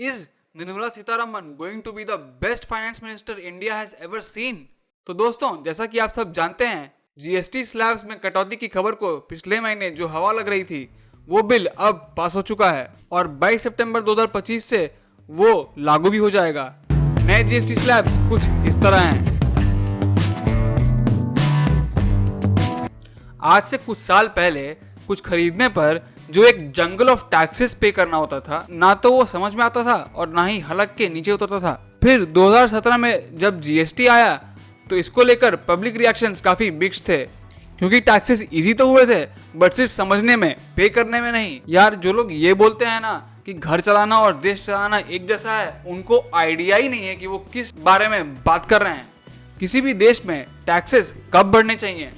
Is Nirmala Sitharaman going to be the best finance minister India has ever seen? तो दोस्तों, जैसा कि आप सब जानते हैं, जीएसटी स्लैब्स में कटौती की खबर को पिछले महीने जो हवा लग रही थी, वो बिल अब पास हो चुका है और 22 सितंबर 2025 से वो लागू भी हो जाएगा। नए जीएसटी स्लैब्स कुछ इस तरह हैं। आज से कुछ साल पहले कुछ खरीदने पर जो एक जंगल ऑफ टैक्सेस पे करना होता था, ना तो वो समझ में आता था और ना ही हलक के नीचे उतरता था। फिर 2017 में जब जीएसटी आया तो इसको लेकर पब्लिक रिएक्शंस काफी मिक्स्ड थे, क्योंकि टैक्सेस इजी तो हुए थे बट सिर्फ समझने में, पे करने में नहीं। यार, जो लोग ये बोलते हैं ना कि घर चलाना और देश चलाना एक जैसा है, उनको आइडिया ही नहीं है कि वो किस बारे में बात कर रहे हैं। किसी भी देश में टैक्सेस कब बढ़ने चाहिए,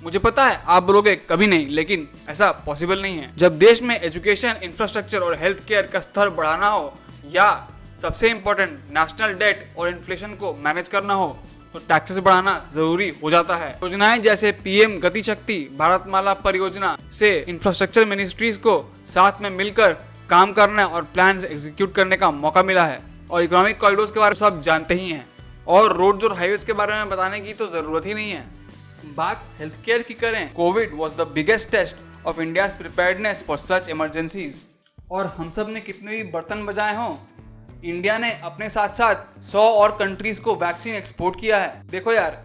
मुझे पता है आप बोलोगे कभी नहीं, लेकिन ऐसा पॉसिबल नहीं है। जब देश में एजुकेशन, इंफ्रास्ट्रक्चर और हेल्थ केयर का स्तर बढ़ाना हो, या सबसे इंपॉर्टेंट नेशनल डेट और इन्फ्लेशन को मैनेज करना हो, तो टैक्सेस बढ़ाना जरूरी हो जाता है। योजनाएं जैसे पीएम गति शक्ति, भारतमाला परियोजना से इंफ्रास्ट्रक्चर मिनिस्ट्रीज को साथ में मिलकर काम करने और प्लान एग्जीक्यूट करने का मौका मिला है। और इकोनॉमिक कॉरिडोर्स के बारे में सब जानते ही हैं, और रोड्स और हाईवेज के बारे में बताने की तो जरूरत ही नहीं है। बात हेल्थ केयर की करें, covid was the biggest test of India's preparedness for such emergencies. और हम सब ने कितने भी बर्तन बजाए हों, इंडिया ने अपने साथ साथ 100 और कंट्रीज को वैक्सीन एक्सपोर्ट किया है। देखो यार,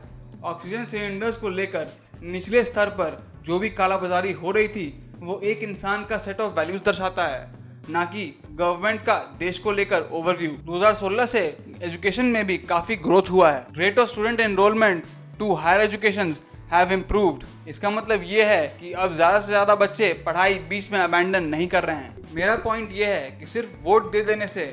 ऑक्सीजन सिलेंडर्स को लेकर निचले स्तर पर जो भी कालाबाजारी हो रही थी, वो एक इंसान का सेट ऑफ वैल्यूज दर्शाता है, ना कि गवर्नमेंट का देश को लेकर ओवरव्यू। 2016 से एजुकेशन में भी काफी ग्रोथ हुआ है। Rate of student enrolment to higher education have improved. इसका मतलब ये है कि अब ज़्यादा से ज़्यादा बच्चे पढ़ाई बीच में अबैंडन नहीं कर रहे हैं। मेरा पॉइंट ये है कि सिर्फ वोट दे देने से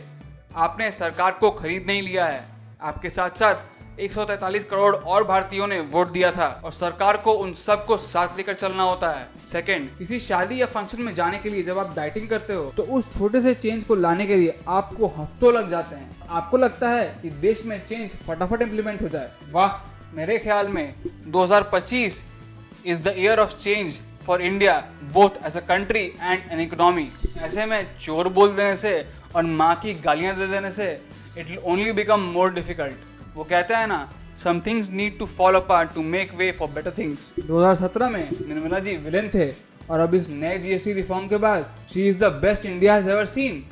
आपने सरकार को खरीद नहीं लिया है। आपके साथ साथ 143 करोड़ और भारतीयों ने वोट दिया था, और सरकार को उन सबको साथ लेकर चलना होता है। सेकंड, किसी शादी या फंक्शन में जाने के लिए जब आप डाइटिंग करते हो, तो उस छोटे से चेंज को लाने के लिए आपको हफ्तों लग जाते हैं। आपको लगता है कि देश में चेंज फटाफट इम्प्लीमेंट हो जाए। वाह, मेरे ख्याल में 2025 is the year of change for India, both as a country and an economy. ऐसे में चोर बोल देने से और माँ की गालियाँ दे देने से it will only become more difficult. वो कहते हैं ना, some things need to fall apart to make way for better things. 2017 में निर्मला जी विलेन थे, और अब इस नए जीएसटी रिफॉर्म के बाद she is the best India has ever seen.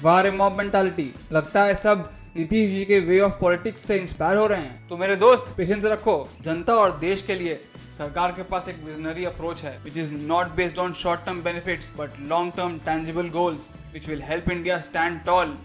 वाह, मॉब मेंटालिटी। लगता है सब नीतीश जी के वे ऑफ पॉलिटिक्स से इंस्पायर हो रहे हैं। तो मेरे दोस्त, पेशेंस रखो। जनता और देश के लिए सरकार के पास एक विजनरी अप्रोच है, which is not based on short term benefits but long term tangible goals, which will help India stand toll.